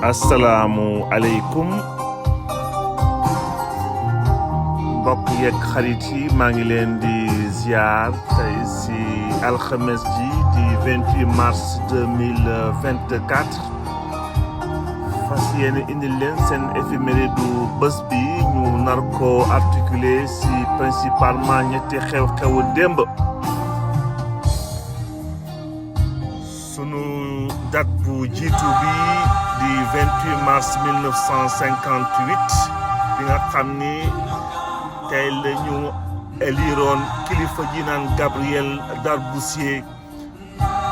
asalaamu aleykum mbokk yeeg xarit yi maa ngi leen di ziar tey si alxames ji di 28 mars 2024 fas yéene indil leen seen éphéméride du bés bi ñu nar ko articulé si principalement ñetti xew-xewu démb. Sunu date bu jiitu bi di 28 mars 1958 bi nga xam ni tey la ñu éliroon kilifa ji naan Gabriel Darboussier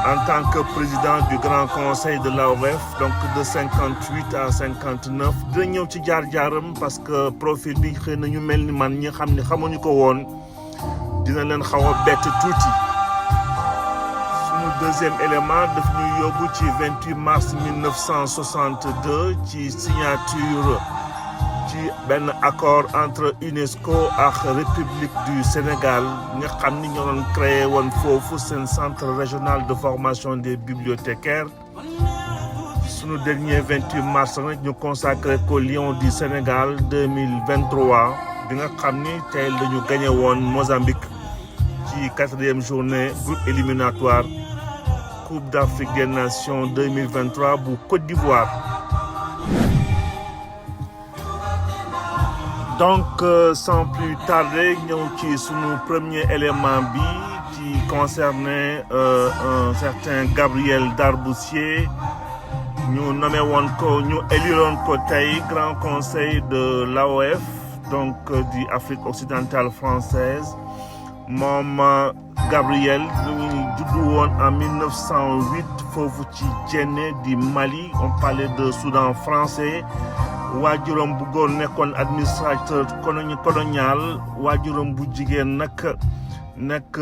en tant que président du Grand Conseil de l'AOF, donc de 58 à 59 dina ñëw ci jaar-jaaram parce que profil bi xëy na ñu mel ni man ñi xam ni xamuñu ko woon dina leen xaw a bett tuuti. Deuxième élément daf ñuy yóbbu ci 28 mars 1962 ci signature ci benn accord entre UNESCO ak République du Sénégal nga xam ni ñoo doon créé woon foofu seen centre régional de formation des bibliothécaires. Sunu dernier 28 mars nag ñu consacré ko Lion du Sénégal 2023 bi nga xam ni tey la ñu gagné woon Mozambique ci 4e journée groupe éliminatoire Coupe d'Afrique des Nations 2023 bu Côte d'Ivoire. Donc sans plus tarder ñëw ci sunu premier élément bi qui concernait un certain Gabriel Darboussier ñu nommé woon ko ñu éliroon ko tey Grand Conseil de l'AOF donc di Afrique occidentale française. Moom Gabriel ñu juddu woon en 1908 foofu ci Djenné di Mali, on parlait de Soudan français. Waajuram bu góor nekkoon administrateur colonial, waajuram bu jigéen nekk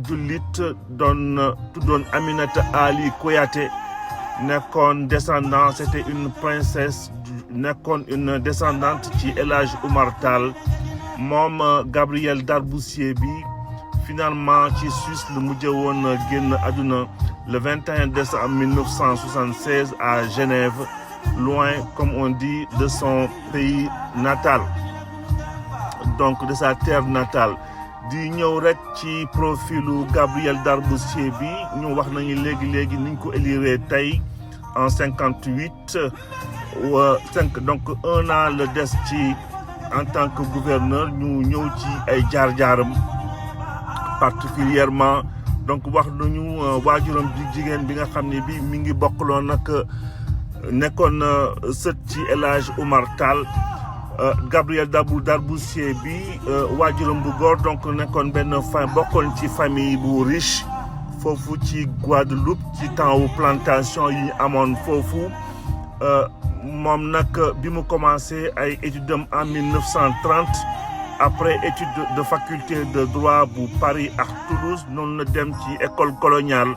jullit tuddoon Aminata Ali Koyaté, nekkoon descendant, c'était une princesse, nekkoon une descendante ci El Hadj Oumar Tall. Moom Gabriel Darboussier bi finalement ci Suisse lu mujjee woon génn àdduna le 21 décembre 1976 à Genève, loin comme on dit de son pays natal, donc de sa terre natale. Di ñëw rek ci profilu Gabriel Darboussier bi ñu wax nañu léegi niñ ko éliré tey en 58 donc un an le des ci en tant que gouverneur ñu ñëw ci ay jaar-jaaram particulièrement donc wax nañu waajuram bi jigéen bi nga xam ne bi mi ngi bokkaloon nag nekkoon sët ci El Hadj Oumar Tall. Gabriel Darboussier bi waajuram bu góor donc nekkoon benn bokkoon ci famille bu riche foofu ci Guadeloupe ci temps wu plantation yi amoon foofu. Moom nag bi mu commencé ay études en 1930 après études de faculté de droit bu Paris ak Toulouse noonu la dem ci école coloniale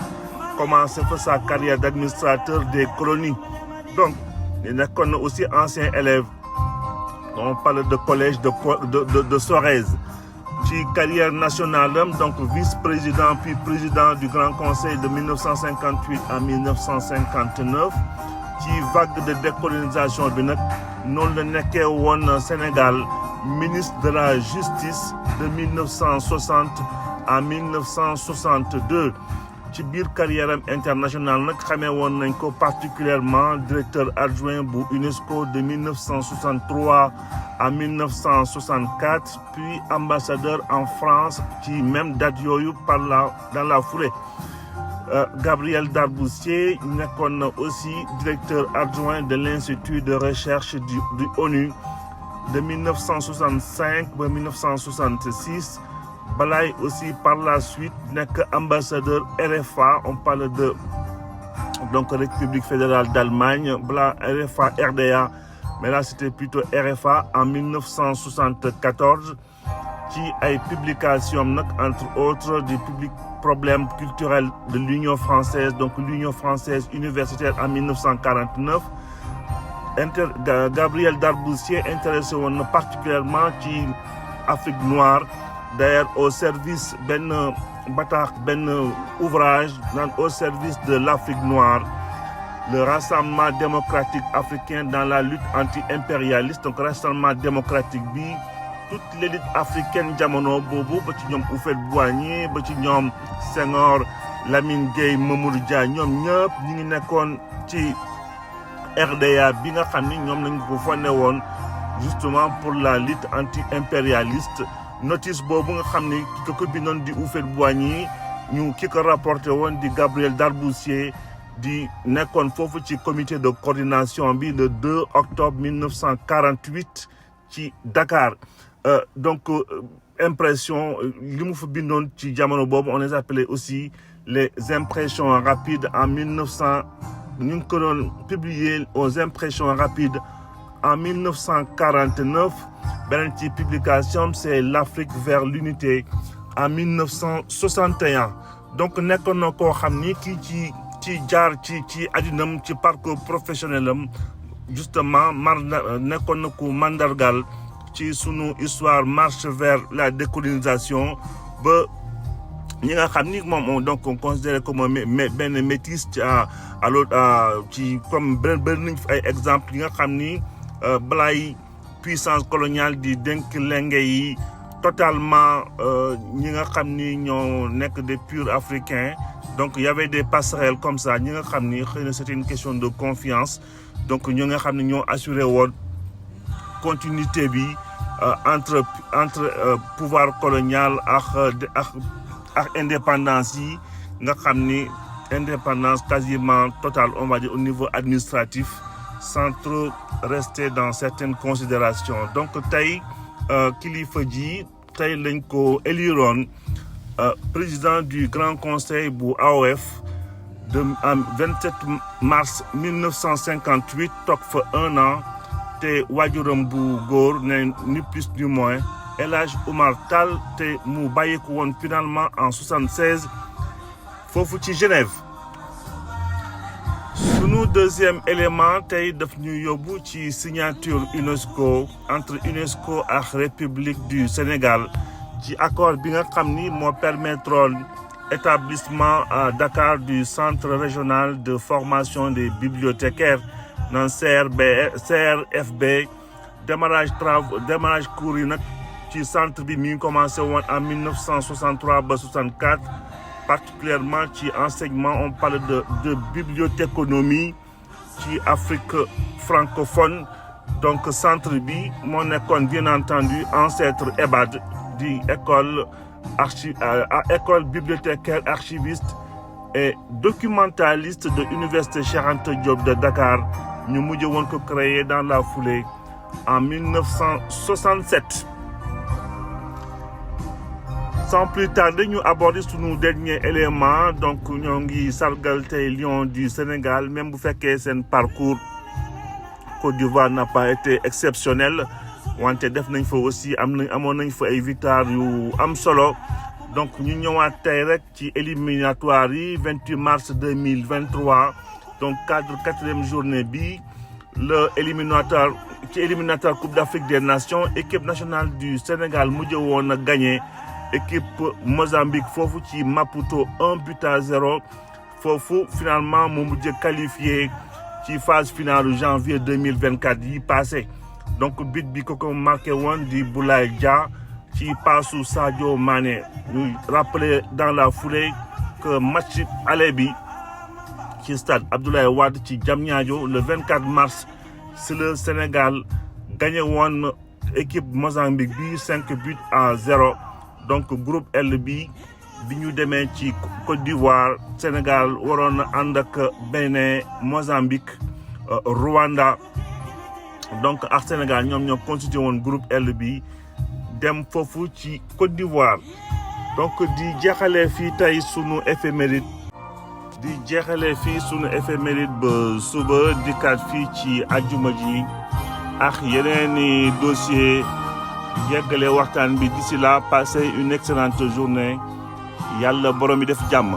commencé fa sa carrière d'administrateur des colonies. Donc nekkoon na aussi ancien élève, on parle de collège de Sorèze. Ci carrière nationale donc vice-président puis président du Grand Conseil de 1958 à 1959. ci vague de décolonisation bi nag noonu la nekkee woon Sénégal ministre de la justice de 1960 à 1962. ci biir carrière am internationale nag xamee woon nañ ko particulièrement directeur adjoint bu UNESCO de 1963 à 1964 puis ambassadeur en France ci même date yooyu dans la foulée. Gabriel Darboussier nekkoon na aussi directeur adjoint de l'Institut de recherche du ONU de 1965 à 1966. Balaay aussi par la suite nekk ambassadeur RFA, on parle de donc République fédérale d'Allemagne, bla RFA RDA, mais là c'était plutôt RFA en 1974 ci ay publications nag entre autres du public problèmes culturels de l'Union française, donc l'Union française universitaire en 1949. Gabriel Darboussier intéressé woon particulièrement ci Afrique noire, d'ailleurs au service benn ouvrage au service de l'Afrique noire le Rassemblement démocratique africain dans la lutte anti-impérialiste. Donc Rassemblement démocratique bi toute l'élite africaine jamono boobu ba ci ñoom Houphouët-Boigny ba ci ñoom Senghor, Lamine Gueye, Mamadou Dia ñoom ñëpp ñi ngi nekkoon ci RDA bi nga xam ni ñoom lañ ko fondé woon justement pour la lutte anti-impérialiste. Notice boobu nga xam ni ki ko bindoon di Houphouët-Boigny ñu ki ko rapporté woon di Gabriel Darboussier di nekkoon foofu ci comité de coordination bi le 2 octobre 1948 ci Dakar. Donc impression li mu fa bindoon ci jamono boobu on les appelait aussi les impressions rapides en 1900 ñu ngi ko doon publier aux impressions rapides en 1949. beneen ci publication c'est l'Afrique vers l'unité en 1961. donc nekkoon na koo xam ni kii ci jaar ci addinam ci parcours professionnel am justement nekkoon na ku mandargal ci sunu histoire marche vers la décolonisation ba ñi nga xam ni moom donc on considère comme benn métis à l'autre ci comme bëri nañ fi ay exemples yi nga xam ni balaay puissance coloniale di dénk lenge yi totalement ñi nga xam ni ñoo nekk des purs africains. Donc il y avait des passerelles comme ça ñi nga xam ni xëy na c'était une question de confiance. Donc ñi nga xam ni ñoo assuré woon continuité bi entre pouvoir colonial ak indépendance yi nga xam ni indépendance quasiment totale on va dire au niveau administratif sans trop rester dans certaines considérations. Donc tey kilifa ji tey lañ ko éliroon président du Grand Conseil bu AOF en 27 mars 1958 toog fa 1 an te waajuram bu góor ne ni plus ni moins El Hadj Oumar Tall te mu bàyyi ko woon finalement en 76 foofu ci Genève. Sunu deuxième élément tey daf ñu yóbbu ci signature UNESCO entre UNESCO ak République du Sénégal ci accord bi nga xam ni moo permettroon établissement à Dakar du centre régional de formation des bibliothécaires dans CRFB. démarrage cours yi nag ci centre bi mi ngi commencé woon en 1963 ba 64. Particulièrement ci enseignement on parle de bibliothéconomie ci Afrique francophone. Donc centre bi moo nekkoon bien entendu ancêtre EBAD di école bibliothécaire archiviste et documentaliste de l'université Cheikh Anta Diop de Dakar. ñu mujj woon ko créé dans la foulée en 1967. Sans plus tarder ñu aborder sunu dernier élément. Donc ñoo ngi sargal tey Lions du Sénégal même bu fekkee seen parcours Côte d'Ivoire n'a pas été exceptionnel wante def nañ fa aussi amoon nañ fa ay victoires yu am solo. Donc ñu ñëwaat tey rek ci éliminatoire yi 28 mars 2023 donc cadre 4e journée bi le éliminatoire Coupe d'Afrique des Nations équipe nationale du Sénégal mujj woon a gagné équipe Mozambique foofu ci Maputo 1-0 foofu finalement mu mujj qualifié ci phase finale janvier 2024 yi passé. Donc but bi ko marqué woon di Boulaye Dia ci passu Sadio Mané. Ñu rappeler dans la foulée que match aller bi ci stade Abdoulaye Wade ci Diamniadio le 24 mars c'est le Sénégal gagné woon équipe Mozambique bi 5-0. Donc groupe L bi ñu demee ci Côte d'Ivoire Sénégal waroon na ànd ak Bénin, Mozambique, Rwanda. Donc ak Sénégal ñoom ñoo constitué woon groupe L bi dem foofu ci Côte d'Ivoire. Donc di jeexalee fii tey sunu éphéméride ba suba dikkaat fii ci àjjuma ji ak yeneeni dossier yeggale waxtaan bi. D'ici là, passez une excellente journée. Yàlla borom bi def jàmm.